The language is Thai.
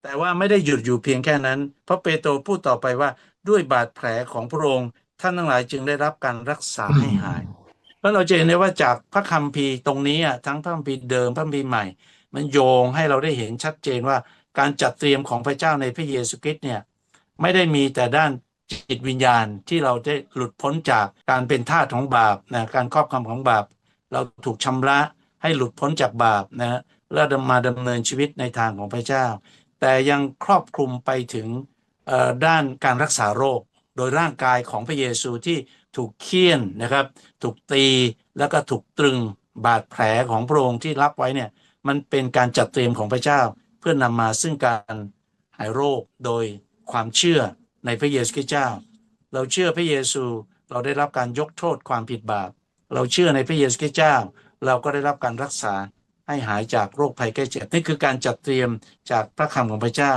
แต่ว่าไม่ได้หยุดอยู่เพียงแค่นั้นเพราะเปโตรพูดต่อไปว่าด้วยบาดแผลของพระองค์ท่านทั้งหลายจึงได้รับการรักษาอืให้หายมเพราะเราจะเห็นได้ว่าจากพระคัมภีร์ตรงนี้ทั้งพระคัมภีร์เดิมพระคัมภีร์ใหม่มันโยงให้เราได้เห็นชัดเจนว่าการจัดเตรียมของพระเจ้าในพระเยซูคริสต์เนี่ยไม่ได้มีแต่ด้านจิตวิญญาณที่เราได้หลุดพ้นจากการเป็นทาสของบาปนะการครอบครองของบาปเราถูกชำระให้หลุดพ้นจากบาปนะแล้วมาดำเนินชีวิตในทางของพระเจ้าแต่ยังครอบคลุมไปถึงด้านการรักษาโรคโดยร่างกายของพระเยซูที่ถูกเฆี่ยนนะครับถูกตีแล้วก็ถูกตรึงบาดแผลของพระองค์ที่รับไว้เนี่ยมันเป็นการจัดเตรียมของพระเจ้าเพื่อนำมาซึ่งการหายโรคโดยความเชื่อในพระเยซูคริสต์เจ้าเราเชื่อพระเยซูเราได้รับการยกโทษความผิดบาปเราเชื่อในพระเยซูคริสต์เจ้าเราก็ได้รับการรักษาให้หายจากโรคภัยไข้เจ็บนี่คือการจัดเตรียมจากพระคำของพระเจ้า